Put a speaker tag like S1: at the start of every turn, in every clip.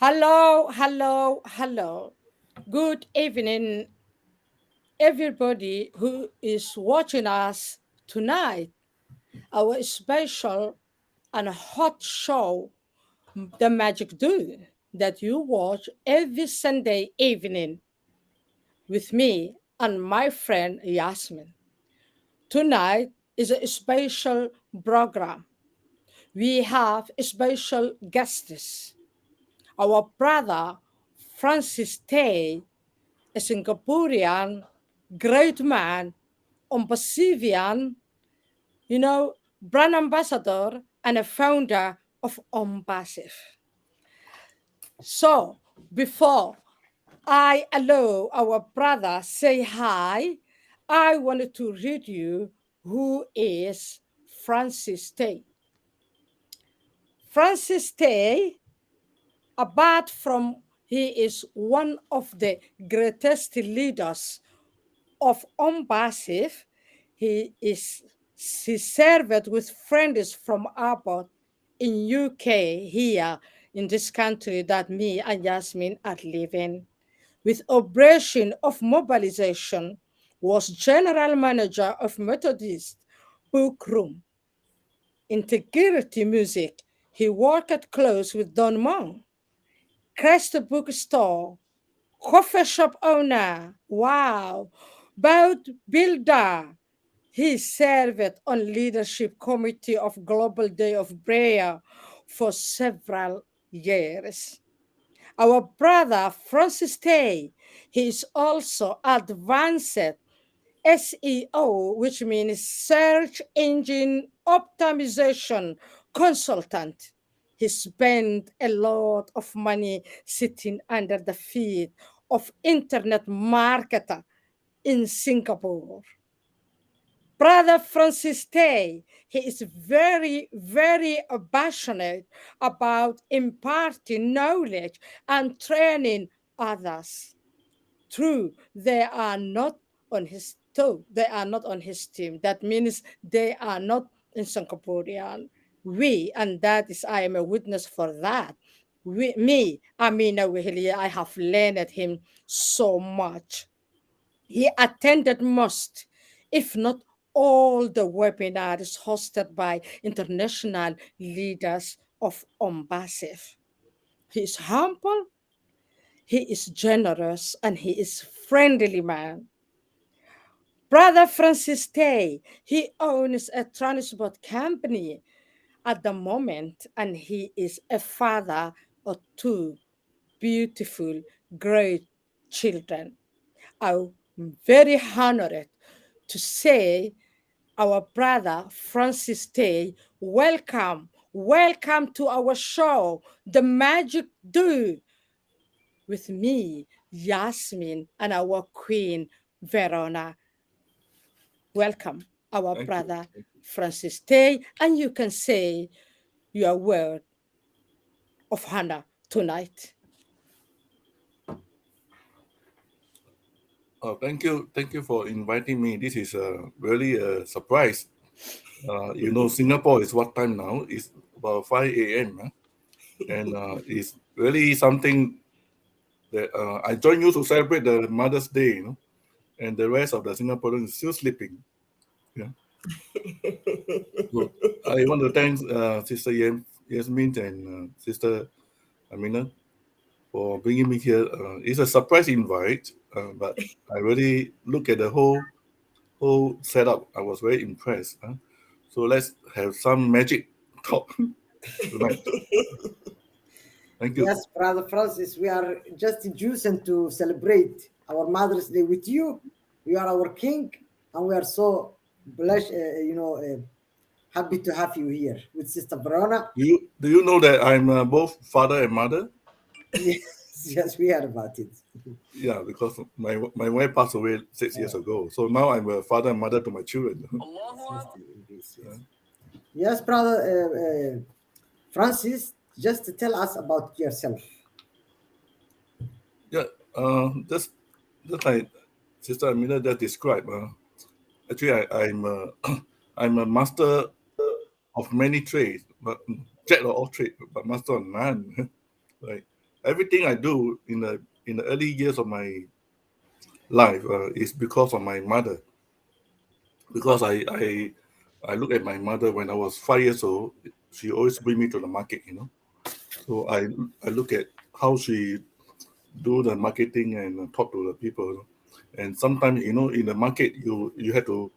S1: Hello, hello, hello. Good evening, everybody who is watching us tonight. Our special and hot show, The Magic Do, that you watch every Sunday evening with me and my friend Yasmin. Tonight is a special program. We have special guests. Our brother Francis Tay, a Singaporean great man, Ombasivian, brand ambassador and a founder of Ombasive. So, before I allow our brother say hi, I wanted to read you who is Francis Tay. Francis Tay, apart from he is one of the greatest leaders of Ombasive, he served with friends from abroad in UK here in this country that me and Yasmin are living. With operation of mobilization, was general manager of Methodist Book Room. Integrity Music, he worked close with Don Monk. Crest Bookstore, coffee shop owner, wow, boat builder. He served on leadership committee of Global Day of Prayer for several years. Our brother Francis Tay, he is also advanced SEO, which means search engine optimization consultant. He spent a lot of money sitting under the feet of internet marketer in Singapore. Brother Francis Tay, he is very, very passionate about imparting knowledge and training others. True, they are not on his toe. They are not on his team. That means they are not in Singaporean. We, and that is, I am a witness for that. Me, Amina Wehelie, I have learned him so much. He attended most, if not all, the webinars hosted by international leaders of Ombasive. He is humble, he is generous, and he is friendly man. Brother Francis Tay, he owns a transport company at the moment, and he is a father of two beautiful, great children. I'm very honored to say our brother Francis Tay, welcome, welcome to our show, The Magic Do, with me, Yasmin, and our queen, Verona. Welcome, our
S2: Thank you.
S1: brother Francis Tay, and you can say your word of honor tonight.
S2: Oh, thank you for inviting me. This is really a surprise. Singapore is what time now? It's about 5 a.m. And it's really something that I join you to celebrate the Mother's Day, and the rest of the Singaporeans is still sleeping. Yeah. So I want to thank Sister Yasmin and Sister Amina for bringing me here. It's a surprise invite, but I really look at the whole setup. I was very impressed. So let's have some magic talk tonight. Thank you.
S3: Yes, Brother Francis, we are just Jews and to celebrate our Mother's Day with you. You are our king, and we are so blessed, happy to have you here with Sister Verona.
S2: Do you know that I'm both father and mother?
S3: Yes, yes, we heard about it.
S2: Yeah, because my wife passed away 6 years ago. So now I'm a father and mother to my children.
S3: Yes. Yes, Brother Francis, just tell us about yourself.
S2: Yeah, just like Sister Amina just described. Actually, I'm I'm a master of many trades, but jack of all trades, but master of none. Right. everything I do in the early years of my life is because of my mother. Because I look at my mother when I was 5 years old. She always bring me to the market, So I look at how she do the marketing and talk to the people. And sometimes, in the market, you have to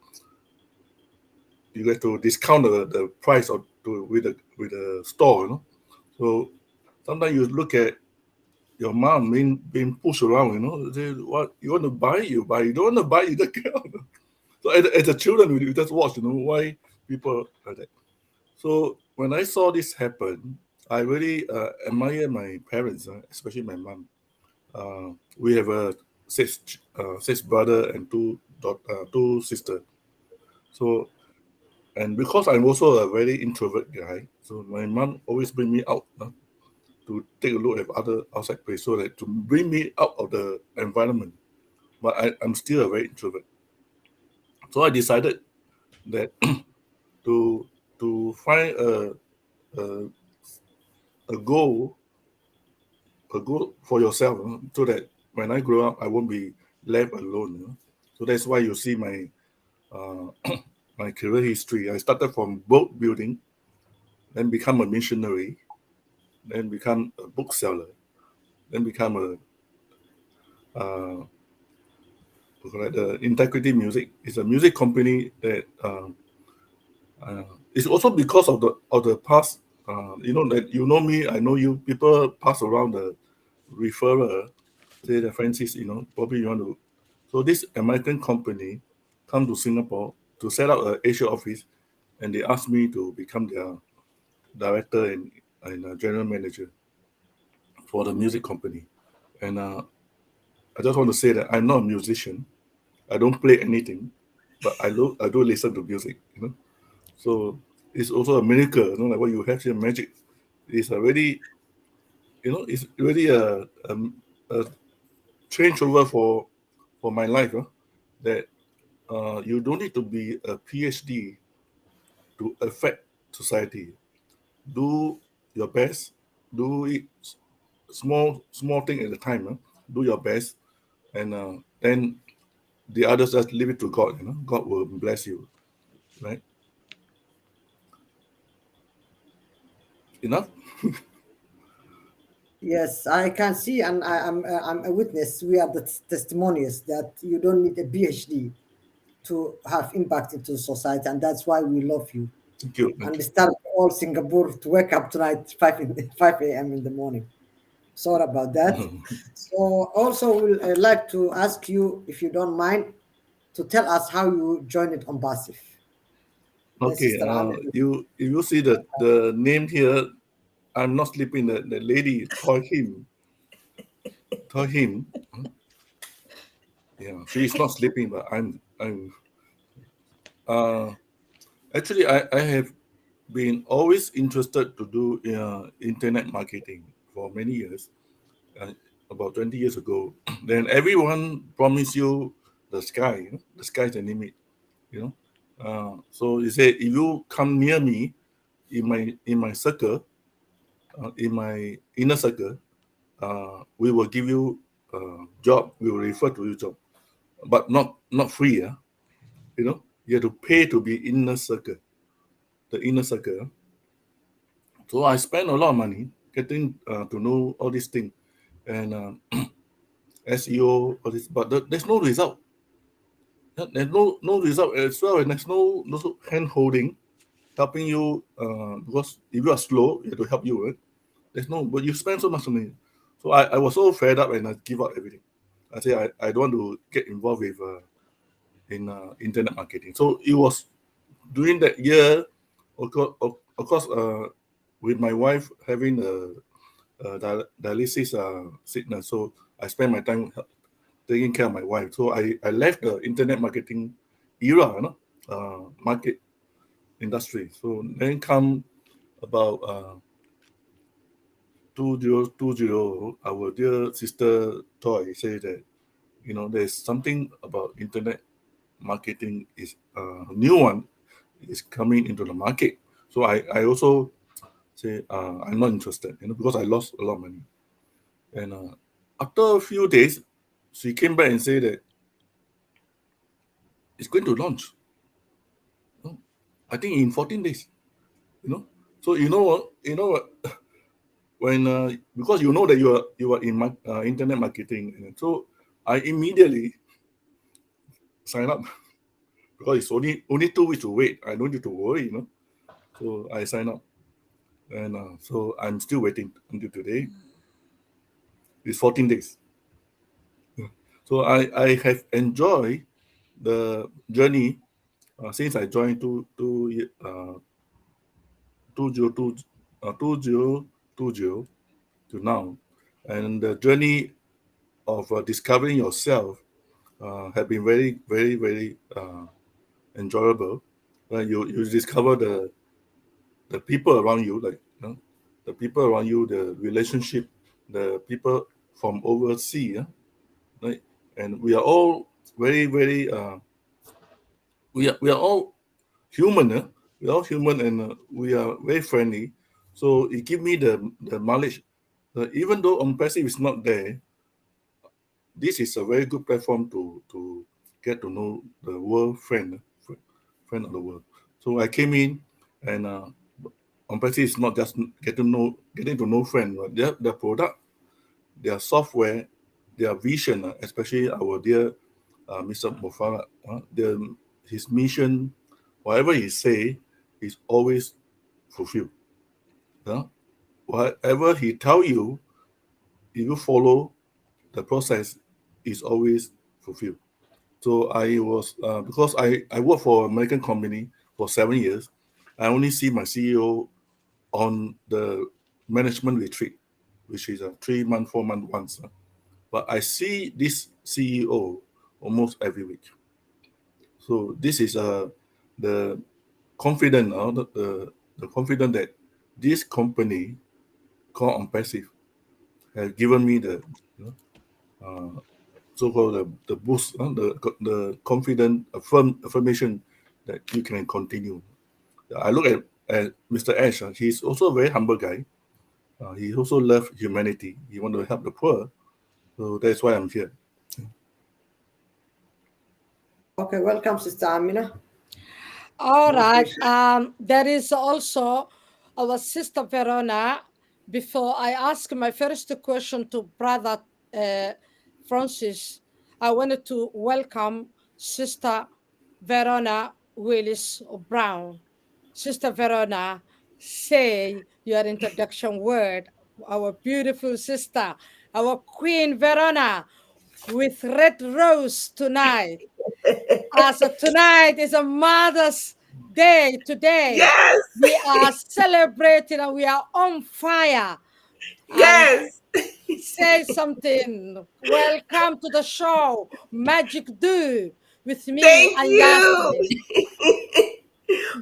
S2: discount the price of with the store. So sometimes you look at your mom being pushed around. Say, what you want to buy, you buy. You don't want to buy, you don't care. So as a children, we just watch. Why people like that. So when I saw this happen, I really admire my parents, especially my mom. We have six brother and two sister. So and because I'm also a very introvert guy, so my mom always bring me out to take a look at other outside place, so that to bring me out of the environment. But I'm still a very introvert, so I decided that to find a, a goal for yourself, so that when I grow up, I won't be left alone. So that's why you see my my career history. I started from boat building, then become a missionary, then become a bookseller, then become uh, the Integrity Music. It's a music company that it's also because of the past. That you know me, I know you. People pass around the referrer, say the Francis. Probably you want to. So this American company come to Singapore to set up an Asia office, and they asked me to become their director and general manager for the music company. And I just want to say that I'm not a musician. I don't play anything, but I do listen to music. So it's also a miracle, like what you have here, magic. It's already, it's really a changeover for my life. That you don't need to be a PhD to affect society. Do your best. Do it small thing at a time. Do your best, and then the others just leave it to God. God will bless you, right? Enough.
S3: Yes, I can see, and I'm a witness. We are the testimonies that you don't need a PhD to have impact into society, and that's why we love you.
S2: Thank you.
S3: And
S2: Thank
S3: we start all Singapore to wake up tonight 5 a.m. in the morning. Sorry about that.
S2: you.
S3: So also we'll like to ask you, if you don't mind, to tell us how you joined it on Basif. Then
S2: Okay.
S3: Sister Amir.
S2: You if you see the name here, I'm not sleeping. The lady told him. Yeah, she is not sleeping, but I'm. Uh, Actually, I have been always interested to do internet marketing for many years. Uh, about 20 years ago, then everyone promised you the sky. The sky is the limit. You know. So he said, if you come near me in my circle, in my inner circle, we will give you job. We will refer to you job, but not free. You have to pay to be inner circle, the inner circle. So I spent a lot of money getting to know all these things and SEO, all this, but there's no result. There's no result as well, and there's no hand holding helping you because if you are slow, you have to help you. Right? There's no, but you spend so much money. So I was so fed up and I give up everything. I say I don't want to get involved with in internet marketing. So it was during that year, of course, with my wife having a dialysis sickness, so I spent my time taking care of my wife. So I left the internet marketing era, market industry. So then come about 2020, our dear sister Toy say that there's something about internet marketing is new one is coming into the market. So I also say I'm not interested, because I lost a lot of money. And after a few days, she came back and said that it's going to launch. You know, I think in 14 days. You know, so you know what? You know what? When because you know that you are in internet marketing, and so I immediately sign up because it's only 2 weeks to wait. I don't need to worry. So I sign up, and so I'm still waiting until today. It's 14 days. Yeah. So I have enjoyed the journey since I joined 2020 2020 to now, and the journey of discovering yourself have been very very very enjoyable. You discover the people around you, like the people around you, the relationship, the people from overseas, right? And we are all very very we are all human, we are all human, and we are very friendly. So it give me the knowledge that even though on passive is not there, this is a very good platform to get to know the world friend of the world. So I came in, and on passive is not just getting to know friend, but their product, their software, their vision, especially our dear Mr. Mofara, his mission, whatever he say, is always fulfilled. Uh, Whatever he tell you, if you follow the process, is always fulfilled. So I was because I worked for an American company for 7 years. I only see my CEO on the management retreat, which is a 3 month, 4 month once. But I see this CEO almost every week. So this is the confident, the confident that this company called on passive has given me the you know, so-called the boost, the confident affirmation that you can continue. I look at Mr. Ash. He's also a very humble guy. He also loves humanity. He want to help the poor. So that's why I'm here.
S3: Okay, welcome, Sister Amina.
S1: All
S3: Most
S1: right.
S3: gracious.
S1: There is also our sister Verona. Before I ask my first question to Brother uh, Francis, I wanted to welcome Sister Verona Willis Brown. Sister Verona, say your introduction word. Our beautiful sister, our Queen Verona, with red rose tonight. As tonight is a Mother's Day today.
S4: Yes,
S1: We are celebrating and we are on fire. And
S4: yes.
S1: say something. Welcome to the show, Magic Do, with me
S4: Thank
S1: and
S4: you.
S1: Yasmin.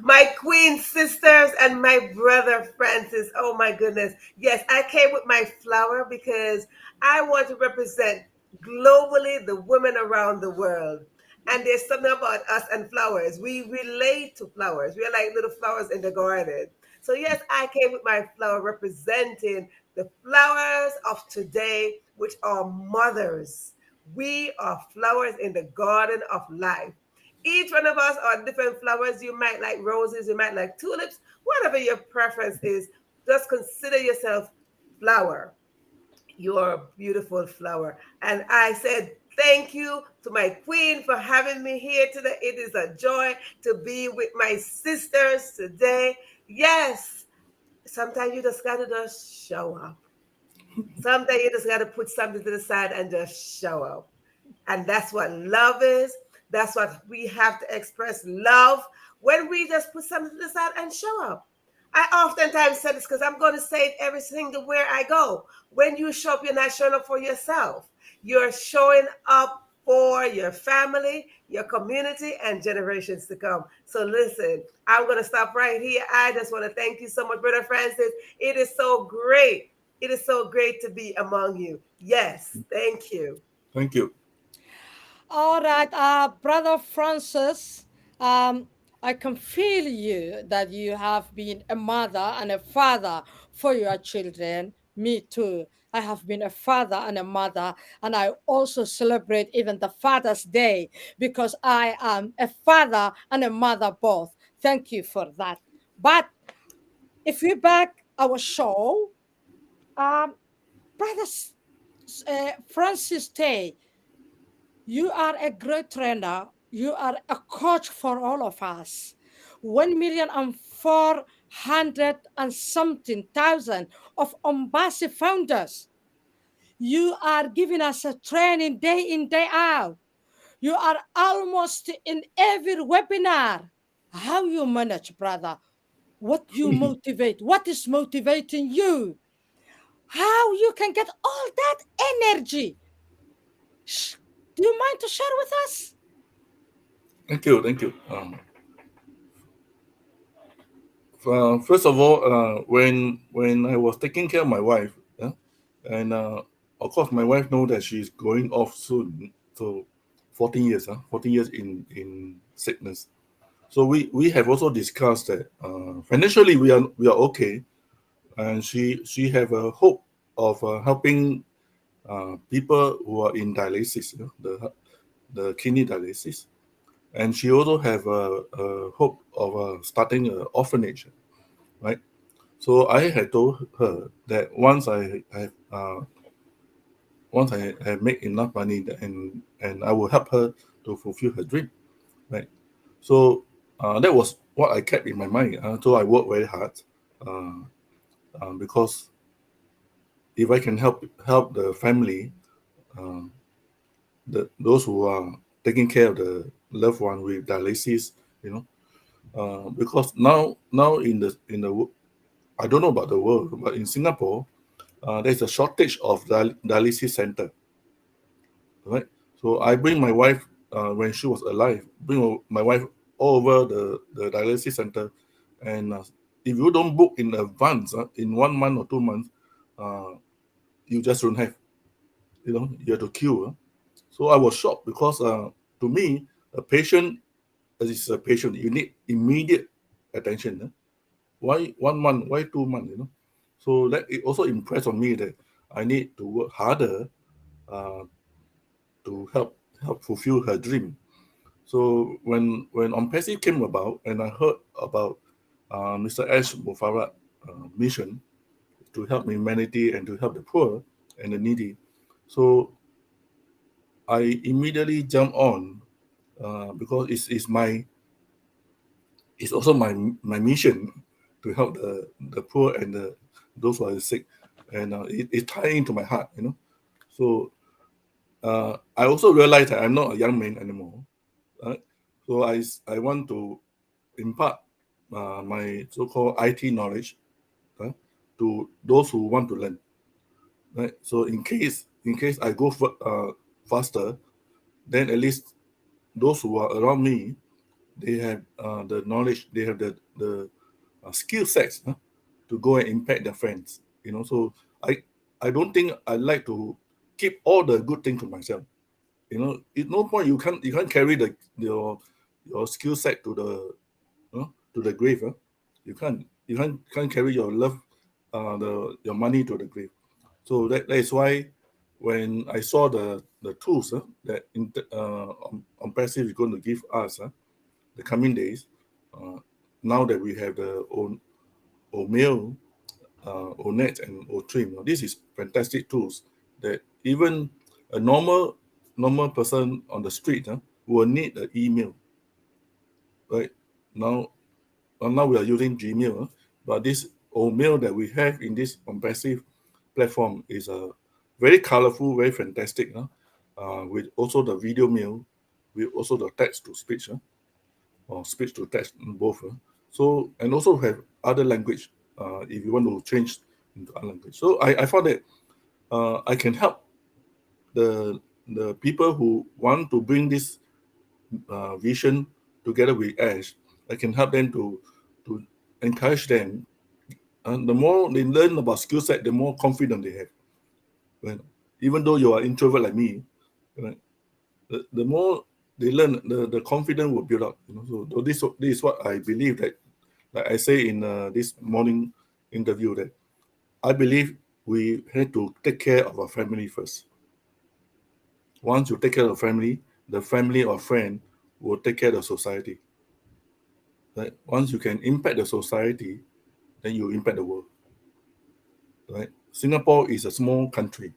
S4: My queen sisters and my brother Francis. Oh my goodness. Yes, I came with my flower because I want to represent globally the women around the world. And there's something about us and flowers. We relate to flowers. We are like little flowers in the garden. So, yes, I came with my flower representing the flowers of today, which are mothers. We are flowers in the garden of life. Each one of us are different flowers. You might like roses, you might like tulips, whatever your preference is. Just consider yourself flower. You're a beautiful flower. And I said, thank you to my queen for having me here today. It is a joy to be with my sisters today. Yes, sometimes you just got to just show up. Sometimes you just got to put something to the side and just show up. And that's what love is. That's what we have to express love when we just put something to the side and show up. I oftentimes say this because I'm going to say it every single where I go. When you show up, you're not showing up for yourself. You're showing up for your family, your community, and generations to come. So listen, I'm going to stop right here. I just want to thank you so much, Brother Francis. It is so great. It is so great to be among you. Yes, thank you.
S2: Thank you.
S1: All right, Brother Francis, I can feel you that you have been a mother and a father for your children. Me too. I have been a father and a mother, and I also celebrate even the Father's Day because I am a father and a mother both. Thank you for that. But if we back our show, um, Brother Francis Tay, you are a great trainer. You are a coach for all of us. 1,400,000 and something thousand of Umbasi founders. You are giving us a training day in, day out. You are almost in every webinar. How you manage, brother? What you motivate? What is motivating you? How you can get all that energy? Do you mind to share with us?
S2: Thank you, thank you. First of all, when I was taking care of my wife, yeah, and of course my wife know that she's going off soon, so 14 years, 14 years in sickness. So we have also discussed that financially we are okay, and she have a hope of helping people who are in dialysis, the kidney dialysis, and she also have a hope of starting an orphanage, right? So I had told her that once I make enough money, and I will help her to fulfill her dream, right? So that was what I kept in my mind. So I worked very hard, uh, because if I can help the family, uh, those who are taking care of the loved one with dialysis, you know, because now I don't know about the world, but in Singapore, there's a shortage of dialysis center, right? So I bring my wife, when she was alive, bring my wife all over the dialysis center, and if you don't book in advance, in 1 month or 2 months, uh, you just don't have, you have to queue. So I was shocked because to me, a patient is a patient. You need immediate attention. Why 1 month? Why 2 months? So that it also impressed on me that I need to work harder, uh, to help fulfill her dream. So when Ompesi came about, and I heard about Mr. Ash Mufarat mission to help humanity and to help the poor and the needy, so I immediately jumped on, because it's also my mission to help the poor and those who are sick, and it ties into my heart. So I also realized that I'm not a young man anymore. Right? So I want to impart my so-called IT knowledge, to those who want to learn. Right? So in case I go faster, then at least those who are around me, they have the knowledge, they have the skill sets, to go and impact their friends. So I don't think I like to keep all the good things to myself. At no point you can't carry your skill set to the grave. You can't carry your love, your money to the grave. So that is why when I saw the tools, that on passive is going to give us, the coming days, uh, now that we have the O'Mail, Onet, and Otrim, this is fantastic tools that even a normal person on the street, will need an email, right? Now we are using Gmail, but this O'Mail that we have in this passive platform is very colorful, very fantastic, with also the video mail, with also the text to speech, or speech to text, both. So, and also have other language, if you want to change into other language. So I found that I can help the people who want to bring this vision together with Ash. I can help them to encourage them. And the more they learn about skill set, the more confident they have. Right? Even though you are introvert like me, right? The more they learn, the confidence will build up. So this is what I believe, that, like I say in this morning interview, that I believe we had to take care of our family first. Once you take care of the family or friend will take care of the society. Right? Once you can impact the society, then you impact the world. Right? Singapore is a small country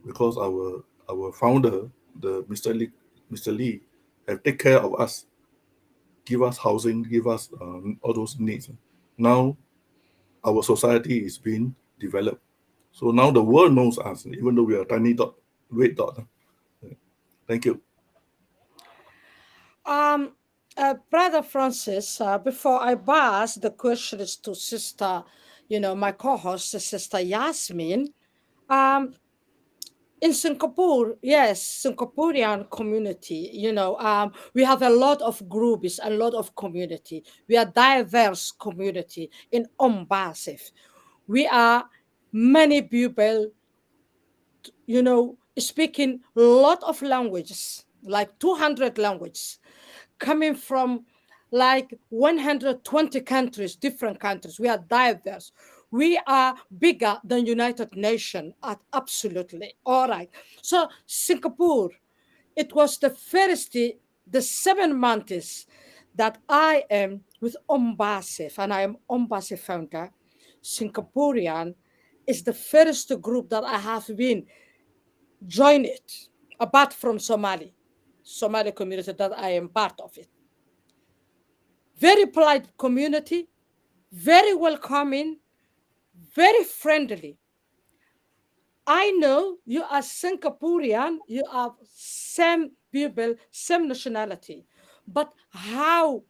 S2: because our founder, the Mr. Lee, have take care of us, give us housing, give us all those needs. Now our society is being developed. So now the world knows us, even though we are a tiny dot, red dot. Thank you.
S1: Um, Brother Francis, before I pass the questions to Sister, my co-host, Sister Yasmin, um, in Singapore, yes, Singaporean community, we have a lot of groups, a lot of community. We are diverse community in Umbasif. We are many people, speaking a lot of languages, like 200 languages, coming from like 120 countries, different countries. We are diverse. We are bigger than United Nations. Absolutely. All right. So Singapore, it was the first, the 7 months that I am with Ombasif, and I am Ombasif founder. Singaporean is the first group that I have been join it, apart from Somali community that I am part of it. Very polite community, very welcoming, very friendly. I know you are Singaporean, you are same people, same nationality, but how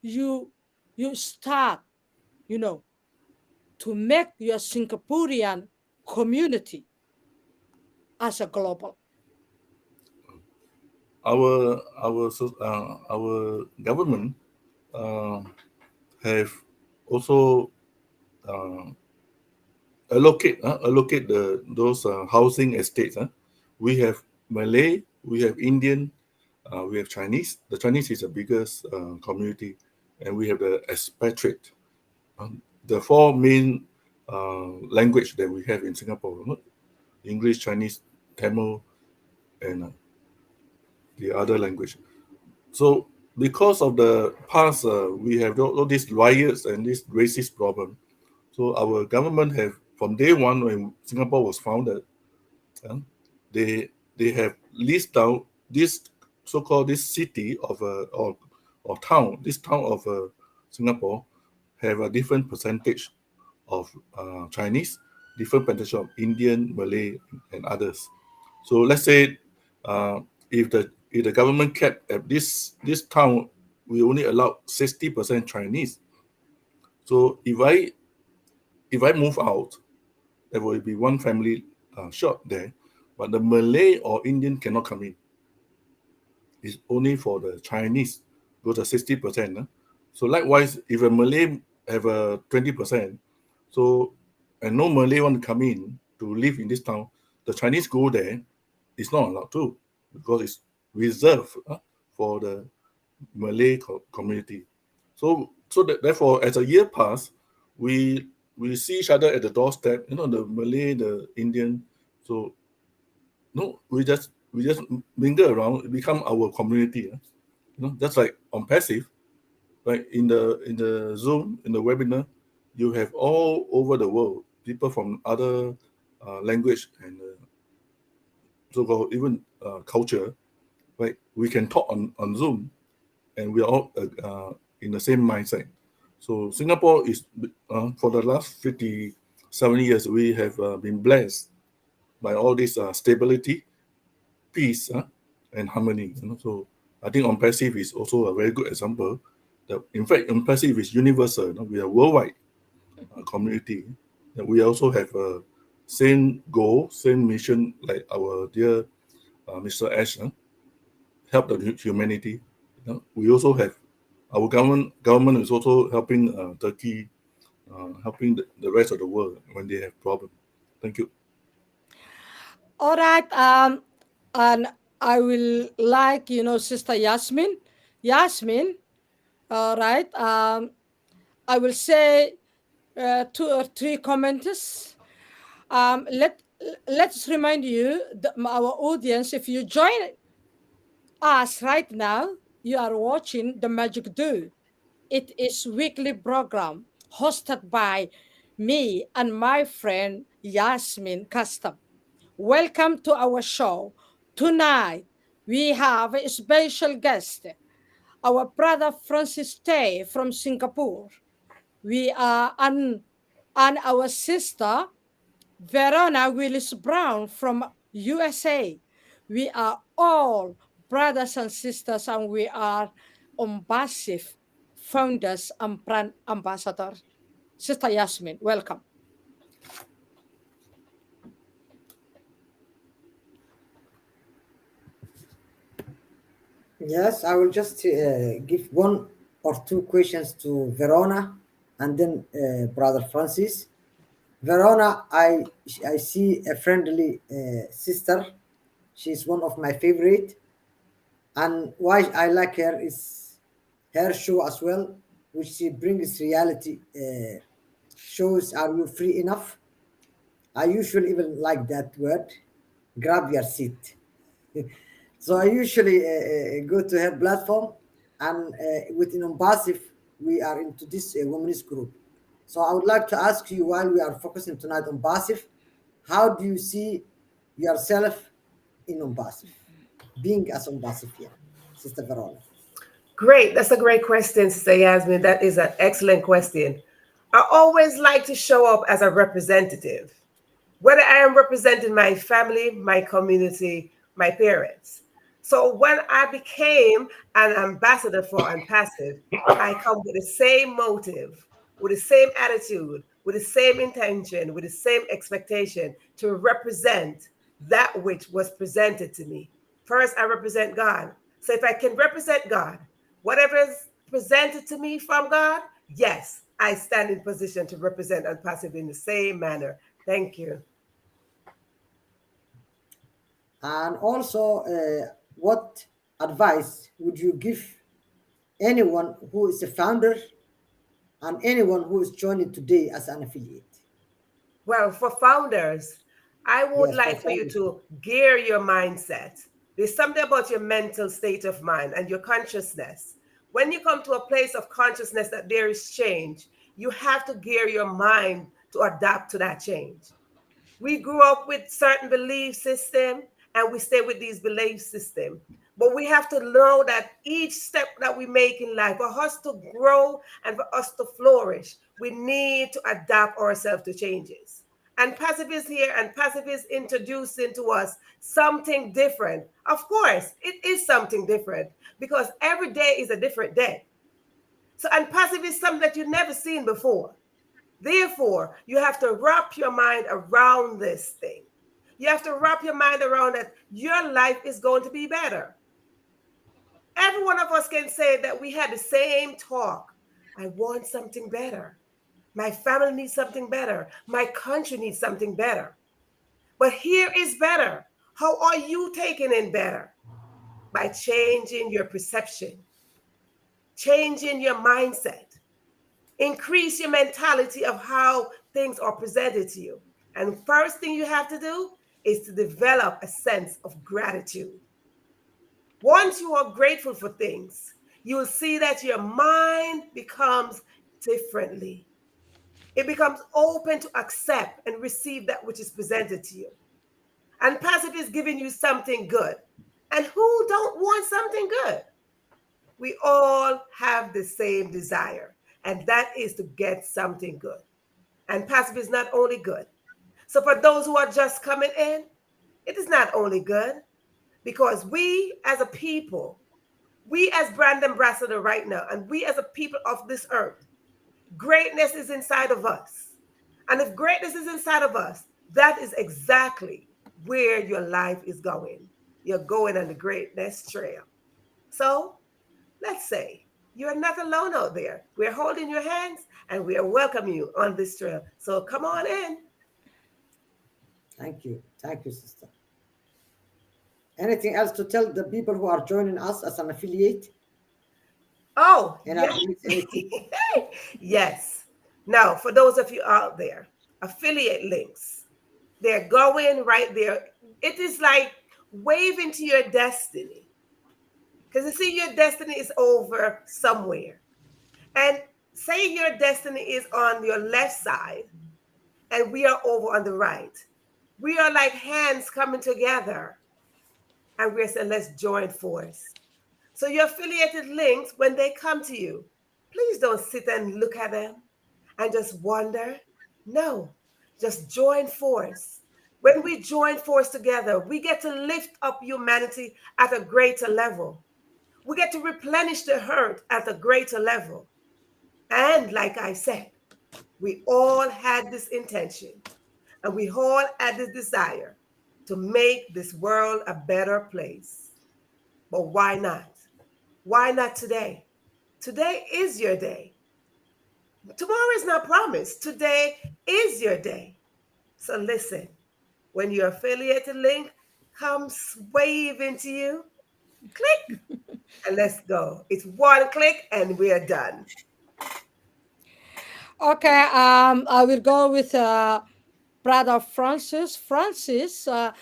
S1: you start, you know, to make your Singaporean community as a global.
S2: Our government uh, have also uh, allocate those housing estates. We have Malay, we have Indian, we have Chinese. The Chinese is the biggest community, and we have the expatriate. The four main language that we have in Singapore: English, Chinese, Tamil, and the other language. So because of the past, we have all these riots and this racist problem. So our government have from day one when Singapore was founded, uh, they they have list down this so-called this city of or town, this town of Singapore have a different percentage of Chinese, different percentage of Indian, Malay, and others. So let's say uh, if the government kept at this town, we only allow 60% Chinese. So if I move out, there will be one family short there, but the Malay or Indian cannot come in. It's only for the Chinese, go to 60%. So likewise, if a Malay have a 20%, so and no Malay want to come in to live in this town, the Chinese go there, it's not allowed to because it's reserved for the Malay community. Therefore, as a year pass, we see each other at the doorstep. The Malay, the Indian. So no, we just mingle around. It become our community. Just like on passive, like in the Zoom in the webinar, you have all over the world people from other language and so-called even culture. Right, we can talk on Zoom, and we are all in the same mindset. So Singapore is for the last 57 years we have been blessed by all this stability, peace, and harmony. So I think OnPassive is also a very good example. That in fact OnPassive is universal. We are worldwide community. And we also have a same goal, same mission like our dear Mr. Ash. Help the humanity. We also have our government is also helping Turkey, helping the rest of the world when they have problems. Thank you.
S1: All right. And I will like, Sister Yasmin. Yasmin, all right. I will say two or three comments. Let's remind you, our audience, if you join us right now, you are watching The Magic Do. It is weekly program hosted by me and my friend Yasmin Kastan. Welcome to our show. Tonight, we have a special guest, our brother Francis Tay from Singapore. We are and our sister Verona Willis Brown from USA. We are all brothers and sisters, and we are Ombasif founders and brand ambassadors. Sister Yasmin, welcome.
S3: Yes, I will just give one or two questions to Verona and then Brother Francis. Verona, I see a friendly sister. She's one of my favorite, and why I like her is her show as well, which she brings reality shows. Are you free enough? I usually even like that word. Grab your seat. So I usually go to her platform, and within Umbasif, we are into this women's group. So I would like to ask you, while we are focusing tonight on Basif, how do you see yourself in Umbasif, being as Umbasif here, Sister Verona?
S4: Great. That's a great question, Sister Yasmin. That is an excellent question. I always like to show up as a representative, whether I am representing my family, my community, my parents. So when I became an ambassador for Unpassive, I come with the same motive, with the same attitude, with the same intention, with the same expectation to represent that which was presented to me. First, I represent God. So if I can represent God, whatever is presented to me from God, yes, I stand in position to represent Unpassive in the same manner. Thank you.
S3: And also, what advice would you give anyone who is a founder and anyone who is joining today as an affiliate?
S4: Well, for founders, I would
S3: Yes, for
S4: like for you
S3: founders.
S4: to gear your mindset. There's something about your mental state of mind and your consciousness. When you come to a place of consciousness that there is change, you have to gear your mind to adapt to that change. We grew up with certain belief system and we stay with these belief system, but we have to know that each step that we make in life, for us to grow and for us to flourish, we need to adapt ourselves to changes. And passive is here, and passive is introducing to us something different. Of course it is something different because every day is a different day. So, and passive is something that you've never seen before. Therefore, you have to wrap your mind around this thing. You have to wrap your mind around that your life is going to be better. Every one of us can say that we had the same talk. I want something better. My family needs something better. My country needs something better. But here is better. How are you taking in better? By changing your perception, changing your mindset, increase your mentality of how things are presented to you. And first thing you have to do is to develop a sense of gratitude. Once you are grateful for things, you will see that your mind becomes differently. It becomes open to accept and receive that which is presented to you. And passive is giving you something good. And who don't want something good? We all have the same desire, and that is to get something good. And passive is not only good. So for those who are just coming in, it is not only good because we as a people, we as brand ambassador right now, and we as a people of this earth, greatness is inside of us. And if greatness is inside of us, that is exactly where your life is going. You're going on the greatness trail. So let's say you're not alone out there. We're holding your hands and we are welcoming you on this trail. So come on in.
S3: Thank you. Thank you, sister. Anything else to tell the people who are joining us as an affiliate
S4: Oh,
S3: in our
S4: yes.
S3: initiative?
S4: Yes. Now, for those of you out there, affiliate links, they're going right there. It is like waving to your destiny. Because you see, your destiny is over somewhere. And say your destiny is on your left side and we are over on the right. We are like hands coming together and we're saying, let's join force. So your affiliated links, when they come to you, please don't sit and look at them and just wonder. No, just join force. When we join force together, we get to lift up humanity at a greater level. We get to replenish the hurt at a greater level. And like I said, we all had this intention and we all had this desire to make this world a better place. But why not? Why not today? Today is your day. Tomorrow is not promised. Today is your day. So listen, when your affiliated link comes waving to you, click and let's go. It's one click and we're done.
S1: Okay, I will go with Brother Francis. Francis, I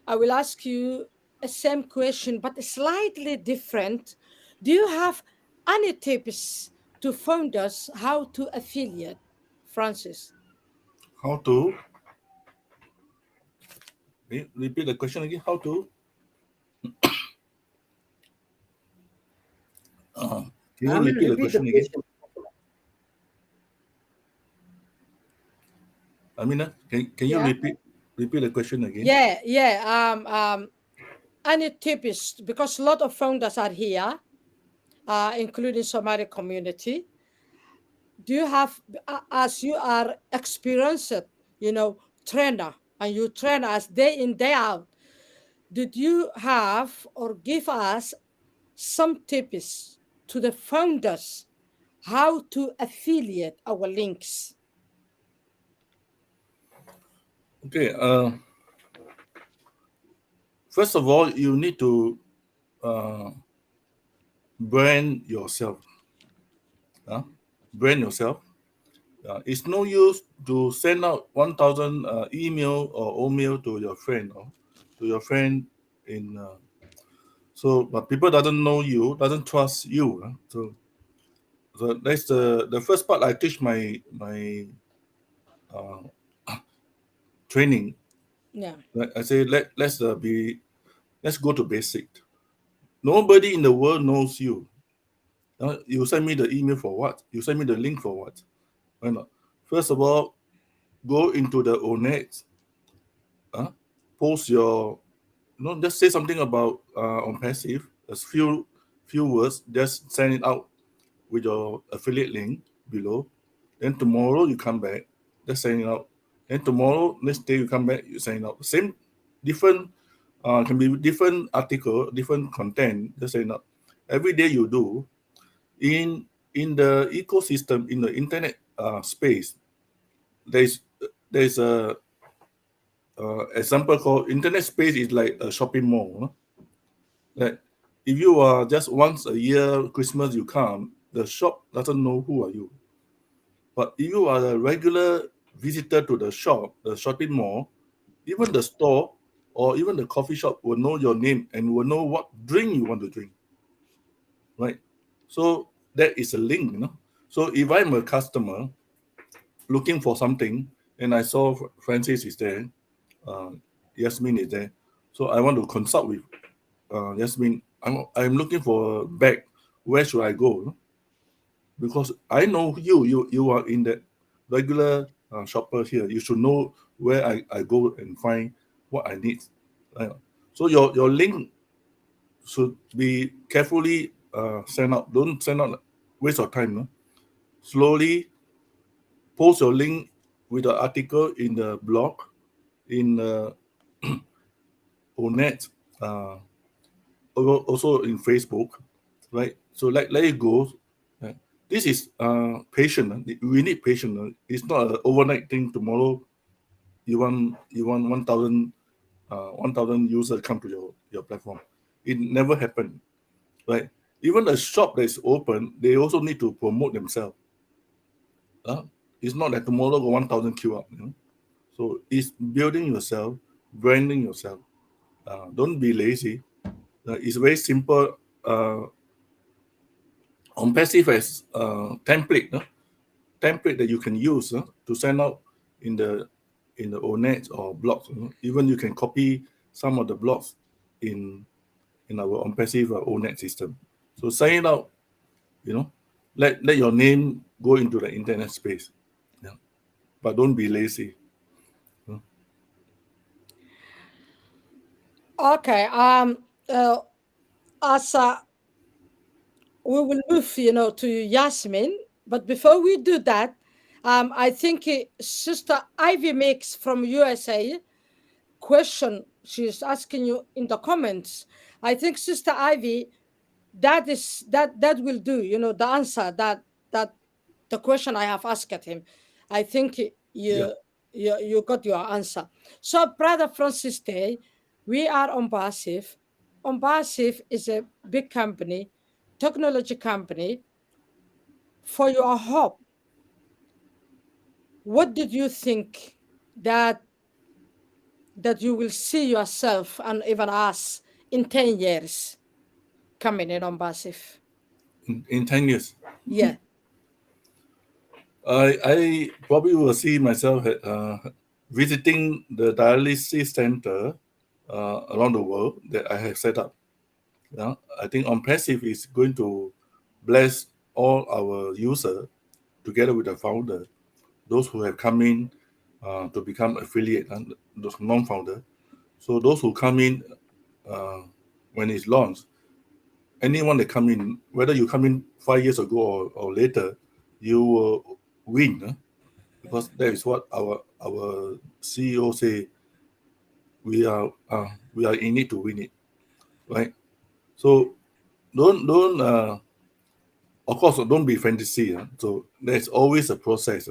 S1: will ask you a same question, but slightly different. Do you have any tips to founders how to affiliate, Francis?
S2: How to repeat the question again? How to uh, can you
S3: Amin,
S2: repeat the
S3: repeat the
S2: question again?
S3: question.
S2: Amina, can you
S1: Yeah,
S2: repeat the question again?
S1: yeah. Any tips because a lot of founders are here, including Somali community. Do you have, as you are experienced, you know, trainer, and you train us day in day out? Did you have or give us some tips to the founders how to affiliate our links?
S2: Okay. First of all, you need to uh, brand yourself. Huh? Brand yourself. It's no use to send out 1,000 email or email to your friend or to your friend in. So, but people doesn't know you, doesn't trust you. So that's the first part I teach my uh, training.
S1: Yeah.
S2: Like I say, let's go to basic. Nobody in the world knows you. You send me the email for what? You send me the link for what? Why not? First of all, go into the ONET, post your, just say something about on passive, a few words, just send it out with your affiliate link below. Then tomorrow you come back, just send it out. Then tomorrow, next day you come back, you send it out. Same, different, can be different article, different content, just send it out. Every day you do, in the ecosystem, in the internet space, there's there's a example called internet space is like a shopping mall. Huh? Like if you are just once a year Christmas you come, the shop doesn't know who are you. But if you are a regular visitor to the shop, the shopping mall, even the store or even the coffee shop will know your name and will know what drink you want to drink, right? So that is a link, So if I'm a customer looking for something and I saw Francis is there, uh, Yasmin is there, so I want to consult with Yasmin. I'm looking for a bag. Where should I go? Because I know you are in the regular shopper here. You should know where I go and find what I need. Right? So your link should be carefully sent out. Don't send out waste of time. No? Slowly post your link with the article in the blog, in ONET, also in Facebook, right? So let it go. Right? This is patient. We need patience. It's not an overnight thing. Tomorrow you want 1,000 users come to your platform. It never happened, right? Even a shop that is open, they also need to promote themselves. It's not that tomorrow got 1,000 queue up. So it's building yourself, branding yourself. Don't be lazy. It's very simple. On passive as template that you can use to send out in the ONET or blogs. Even you can copy some of the blogs in our on passive ONET system. So send it out. Let your name go into the internet space. Yeah. But don't be lazy.
S1: Okay. As we will move, to Yasmin. But before we do that, I think Sister Ivy Mix from USA question she's asking you in the comments. I think Sister Ivy, that will do. The answer that the question I have asked him. I think
S2: Yeah.
S1: you got your answer. So, Brother Francis Day, we are on Basif. On Basif is a big company, technology company. For your hope, what did you think that you will see yourself and even us in 10 years coming in on Basif?
S2: In 10 years.
S1: Yeah.
S2: I probably will see myself visiting the dialysis center around the world that I have set up. Yeah, I think on passive is going to bless all our users together with the founder, those who have come in to become affiliate and those non-founder. So those who come in when it's launched, anyone that come in, whether you come in 5 years ago or later, you will win. Because that is what our CEO say. We are in it to win it, right? So don't of course don't be fantasy. So there's always a process.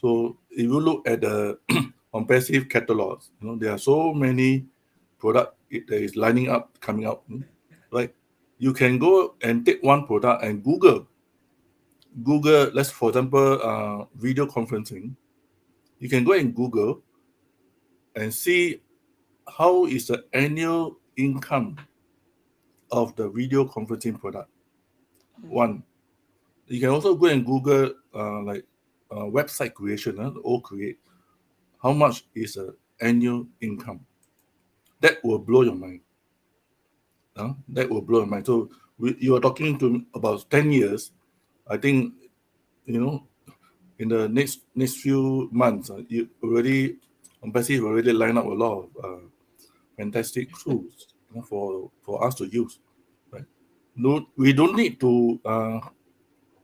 S2: So if you look at the on passive catalogs, there are so many product that is lining up coming out, right? You can go and take one product and Google. Let's for example video conferencing. You can go and Google and see how is the annual income of the video conferencing product. One, you can also go and Google website creation, or create. How much is the annual income? That will blow your mind. That will blow your mind. So you are talking to about 10 years. I think, in the next few months, you already, Passive already line up a lot of fantastic tools for us to use. Right? No, we don't need to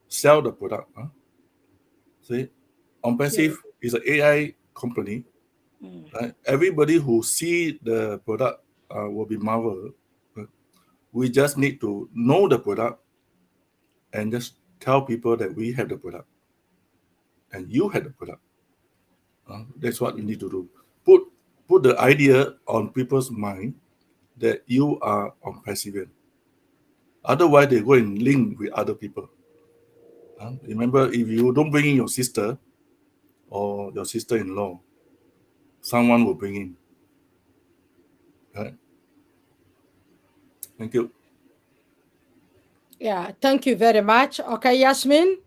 S2: sell the product. See, on Passive is an AI company. Right? Everybody who see the product will be marveled. Right? We just need to know the product and just tell people that we have the product and you have the product. That's what you need to do. Put the idea on people's mind that you are on Passive. Otherwise, they go and link with other people. Remember, if you don't bring in your sister or your sister-in-law, someone will bring in. Right? Thank you.
S1: Yeah, thank you very much. Okay, Yasmin?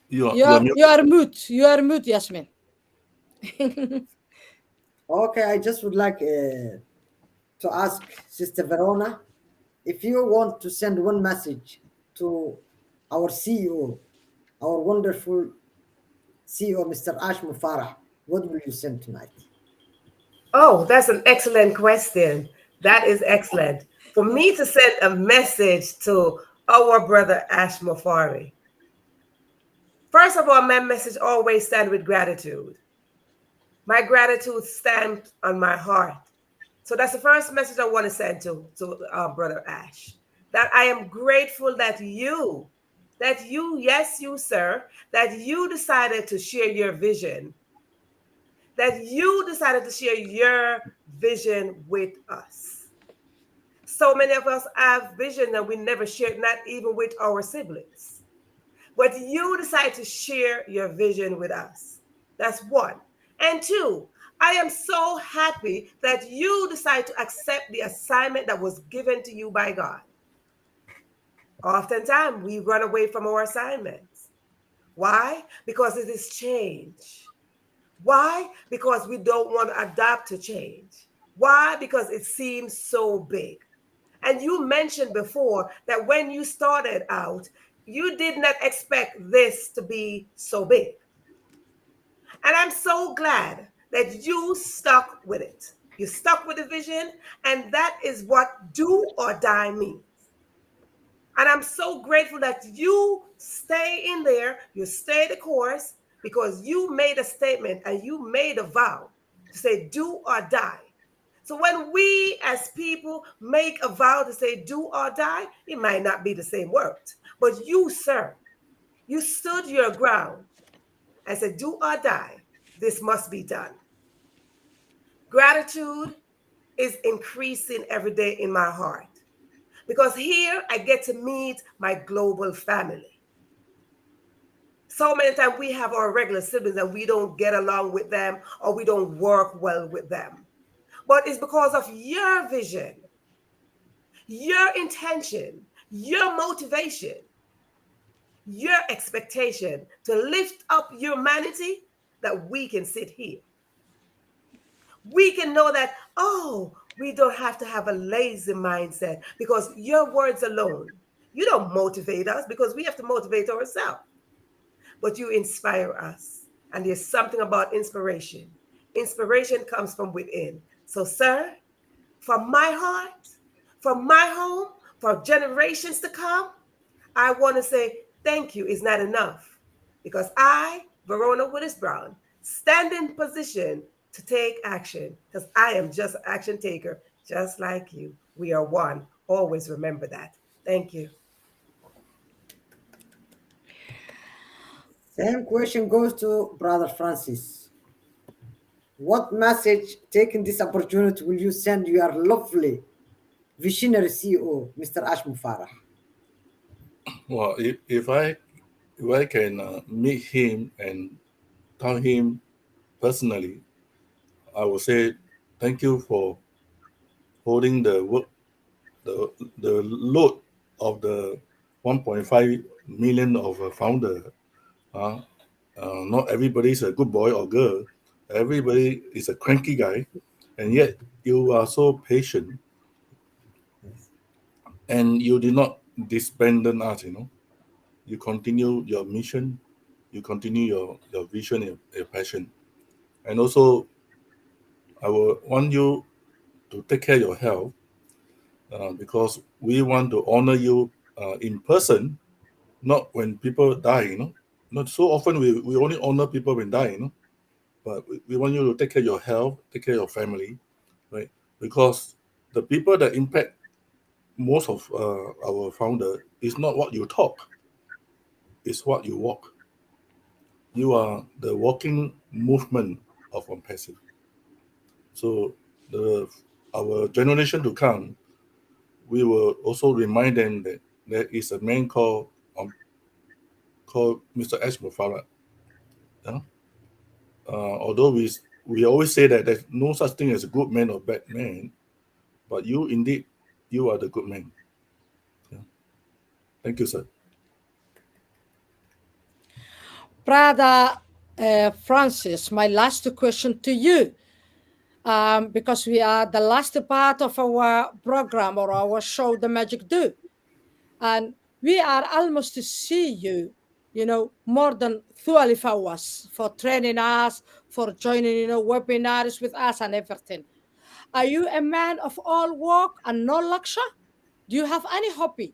S1: You are mute. You are mute, Yasmin.
S3: Okay, I just would like to ask Sister Verona if you want to send one message to our CEO, our wonderful CEO, Mr. Ash Mufarah, what will you send tonight?
S4: Oh, that's an excellent question. That is excellent. For me to send a message to our brother Ash Mufari. First of all, my message always stands with gratitude. My gratitude stands on my heart. So that's the first message I want to send to our brother Ash. That I am grateful that you, yes, you, sir, that you decided to share your vision. That you decided to share your vision with us. So many of us have vision and we never share it, not even with our siblings. But you decide to share your vision with us. That's one. And two, I am so happy that you decide to accept the assignment that was given to you by God. Oftentimes, we run away from our assignments. Why? Because it is change. Why? Because we don't want to adapt to change. Why? Because it seems so big. And you mentioned before that when you started out, you did not expect this to be so big. And I'm so glad that you stuck with it. You stuck with the vision, and that is what do or die means. And I'm so grateful that you stay in there, you stay the course, because you made a statement and you made a vow to say, do or die. So when we as people make a vow to say, do or die, it might not be the same word. But you, sir, you stood your ground and said, do or die, this must be done. Gratitude is increasing every day in my heart because here I get to meet my global family. So many times we have our regular siblings and we don't get along with them or we don't work well with them. But it's because of your vision, your intention, your motivation, your expectation to lift up humanity that we can sit here. We can know that, oh, we don't have to have a lazy mindset because your words alone, you don't motivate us because we have to motivate ourselves, but you inspire us. And there's something about inspiration. Inspiration comes from within. So, sir, from my heart, from my home, for generations to come, I want to say thank you is not enough because I, Verona Willis Brown, stand in position to take action because I am just an action taker, just like you. We are one. Always remember that. Thank you.
S3: Same question goes to Brother Francis. What message, taking this opportunity, will you send your lovely visionary CEO, Mr. Ashmu Farah?
S2: Well, if I can meet him and tell him personally, I would say thank you for holding the work, the load of the 1.5 million of a founder. Uh, not everybody is a good boy or girl. Everybody is a cranky guy, and yet you are so patient, and you did not disbandon us. You continue your mission, you continue your vision and your passion, and also I will want you to take care of your health because we want to honor you in person, not when people die. Not so often we only honor people when die. But we want you to take care of your health, take care of your family, right? Because the people that impact most of our founder is not what you talk, it's what you walk. You are the walking movement of Passive. So our generation to come, we will also remind them that there is a man called Mr. Ash Mufara. Yeah? Although we always say that there's no such thing as a good man or bad man, but you are the good man. Yeah. Thank you, sir.
S1: Brother Francis, my last question to you, because we are the last part of our program or our show, The Magic Do. And we are almost to see you, more than 12 hours for training us, for joining, webinars with us and everything. Are you a man of all work and no luxury? Do you have any hobby?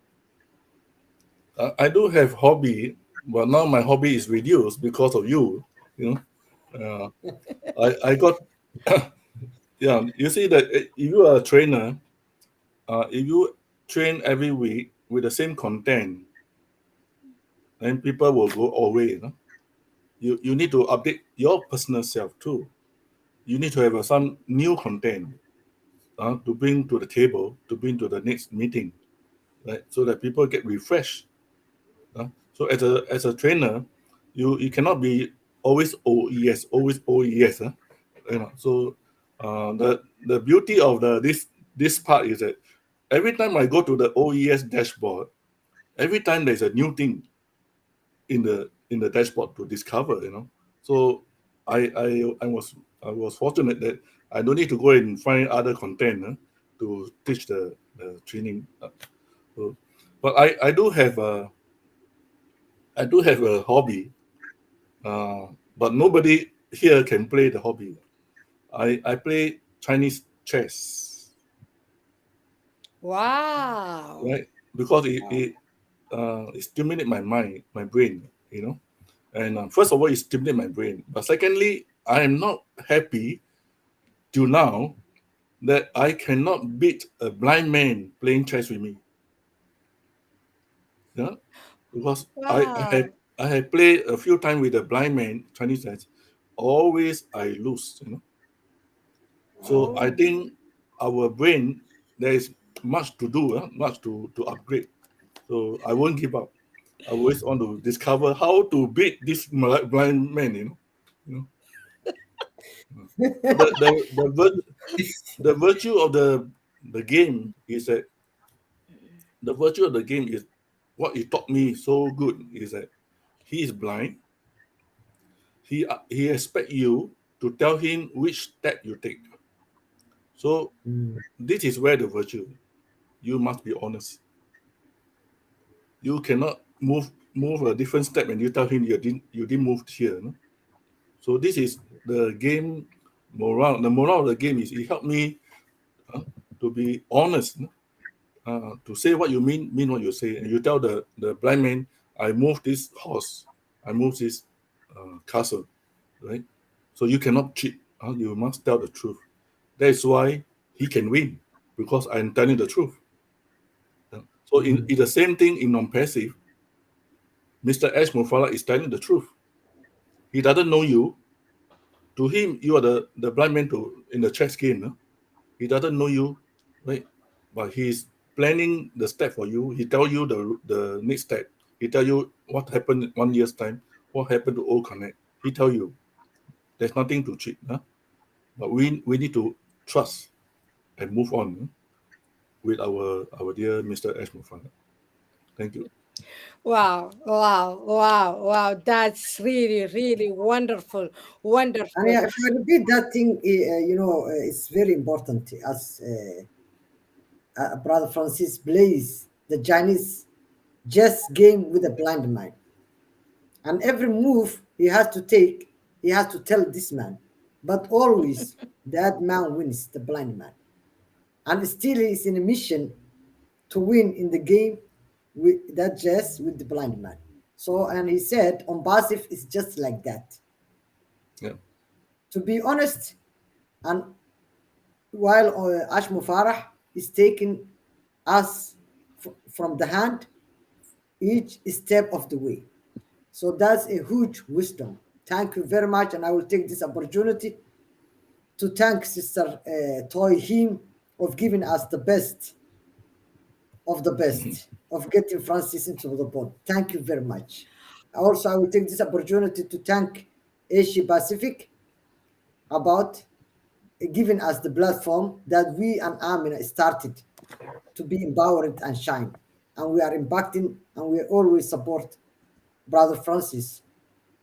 S2: I do have hobby, but now my hobby is reduced because of you. You know, I got yeah. You see that if you are a trainer, if you train every week with the same content, then people will go away. You need to update your personal self too. You need to have some new content. to bring to the table, to bring to the next meeting, right? So that people get refreshed. So as a trainer, you cannot be always OES, always OES. So the beauty of this part is that every time I go to the OES dashboard, every time there's a new thing in the dashboard to discover. So I was fortunate that I don't need to go and find other content to teach the training. So, but I do have a hobby, but nobody here can play the hobby. I play Chinese chess,
S1: Wow.
S2: right? Because it stimulates my mind, my brain, And first of all, it stimulates my brain. But secondly, I am not happy till now that I cannot beat a blind man playing chess with me. Yeah, because
S1: Wow.
S2: I have played a few times with a blind man Chinese chess. Always I lose. So I
S1: Oh.
S2: think our brain there is much to do, much to upgrade. So I won't give up. I always want to discover how to beat this blind man. You know. So the virtue of the game is that the virtue of the game is what it taught me so good is that he is blind. He expect you to tell him which step you take. So
S3: Mm.
S2: this is where the virtue. You must be honest. You cannot move a different step and you tell him you didn't move here. No? So this is the game morale. The morale of the game is it helped me to be honest. No? To say what you mean what you say, and you tell the blind man, I move this horse, I move this castle, right? So you cannot cheat. You must tell the truth. That is why he can win because I'm telling the truth. So in the same thing in non-passive, Mr. Ash Mufala is telling the truth. He doesn't know you. To him, you are the blind man in the chess game. No? He doesn't know you, right? But he's planning the step for you. He tell you the next step. He tell you what happened in 1 year's time, what happened to Old Connect. He tell you there's nothing to cheat. Huh? But we need to trust and move on with our dear Mr. Ash Mufana. Thank you.
S1: Wow. Wow. Wow. Wow. That's really, really wonderful.
S3: And
S1: Wonderful.
S3: yeah, if I repeat that thing, it's very important as Brother Francis plays the Chinese chess game with a blind man. And every move he has to take, he has to tell this man. But always that man wins, the blind man. And still he is in a mission to win in the game with that chess with the blind man. So, and he said on passive it's just like that.
S2: Yeah.
S3: To be honest, and while Ash Mufarah is taking us from the hand each step of the way. So that's a huge wisdom. Thank you very much, and I will take this opportunity to thank Sister Toy Him of giving us the best of the best of getting Francis into the board. Thank you very much. Also, I will take this opportunity to thank Asia Pacific about giving us the platform that we and Amina started to be empowered and shine. And we are impacting and we always support Brother Francis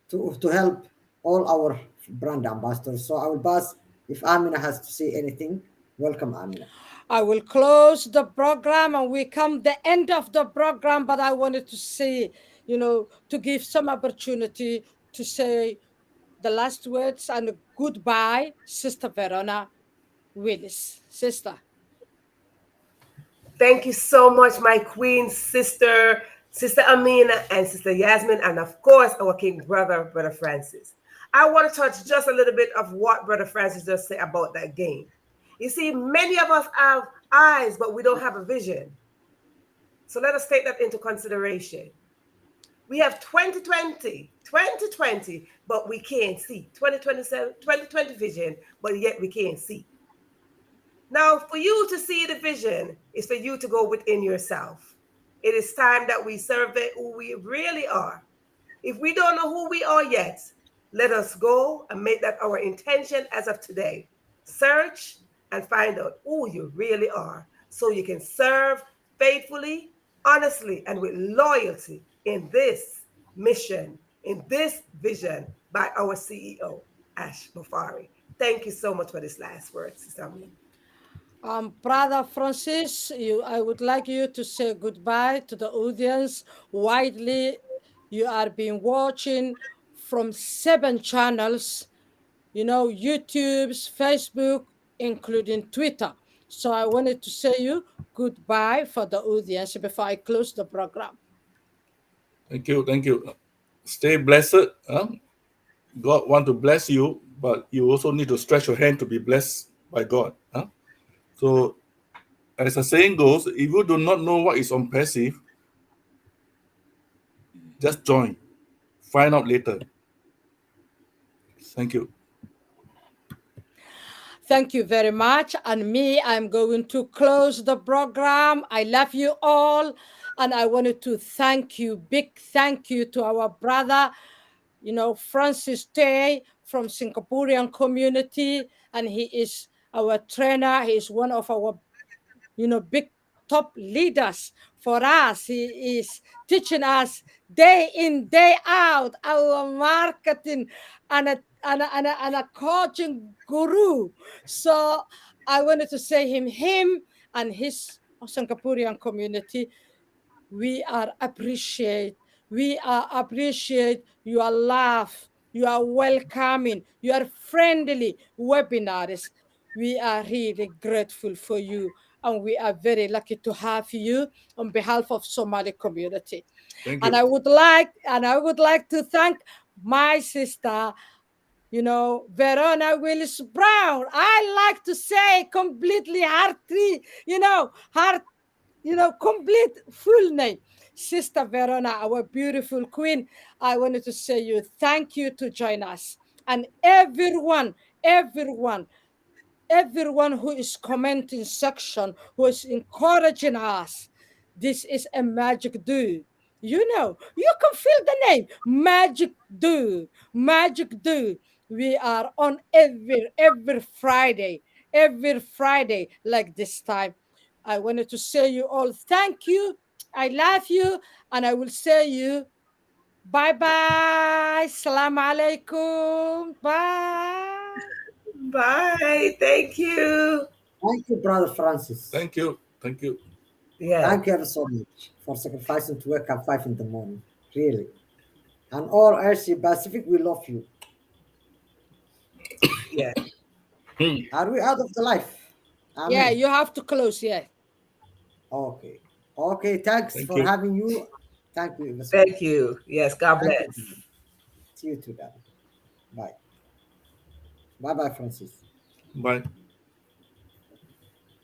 S3: to help all our brand ambassadors. So I will pass if Amina has to say anything. Welcome, Amina.
S1: I will close the program and we come the end of the program, but I wanted to say, to give some opportunity to say the last words and goodbye, Sister Verona Willis. Sister.
S4: Thank you so much, my queen sister, Sister Amina, and Sister Yasmin, and of course, our king brother, Brother Francis. I want to touch just a little bit of what Brother Francis just said about that game. You see, many of us have eyes, but we don't have a vision. So let us take that into consideration. We have 2020, but we can't see. 2027, 2020 vision, but yet we can't see. Now, for you to see the vision is for you to go within yourself. It is time that we survey who we really are. If we don't know who we are yet, let us go and make that our intention as of today. Search and find out who you really are so you can serve faithfully, honestly, and with loyalty in this mission, in this vision by our CEO, Ash Mufari. Thank you so much for this last word, Sister Amin.
S1: Brother Francis, I would like you to say goodbye to the audience. Widely, you are being watching from 7 channels, YouTube's, Facebook, including Twitter. So I wanted to say you goodbye for the audience before I close the program.
S2: Thank you. Thank you. Stay blessed. God want to bless you, but you also need to stretch your hand to be blessed by God. So, as the saying goes, if you do not know what is on passive, just join. Find out later. Thank you.
S1: Thank you very much. And me, I'm going to close the program. I love you all. And I wanted to thank you, big thank you to our brother, Francis Tay from Singaporean community. And he is our trainer. He is one of our, big top leaders for us. He is teaching us day in, day out, our marketing and a coaching guru. So I wanted to say him and his Singaporean community. We are appreciate. We are appreciate your love. You are welcoming. You are friendly webinars. We are really grateful for you, and we are very lucky to have you on behalf of Somali community.
S2: Thank
S1: And
S2: you.
S1: I would like to thank my sister, Verona Willis Brown. I like to say completely hearty, heart, complete full name. Sister Verona, our beautiful queen. I wanted to say you thank you to join us. And everyone who is commenting section, who is encouraging us. This is a magic do. You can feel the name Magic Do. Magic Do. We are on every Friday like this time. I wanted to say you all thank you. I love you, and I will say you bye bye. Salam alaikum. Bye.
S4: Bye. Thank you.
S3: Thank you, Brother Francis.
S2: Thank you. Thank you.
S4: Yeah.
S3: Thank you ever so much for sacrificing to wake up 5 in the morning. Really. And all RC Pacific, we love you.
S4: Yeah.
S3: Are we out of the life?
S1: Yeah,
S3: Amen.
S1: you have to close. Yeah.
S3: Okay. Okay, thanks
S2: Thank
S3: for
S2: you.
S3: having you. Thank you ever so
S4: Thank
S3: much.
S4: you. Yes. God
S3: Thank you.
S4: bless.
S3: See you too, darling. Bye. Bye bye, Francis.
S2: Bye.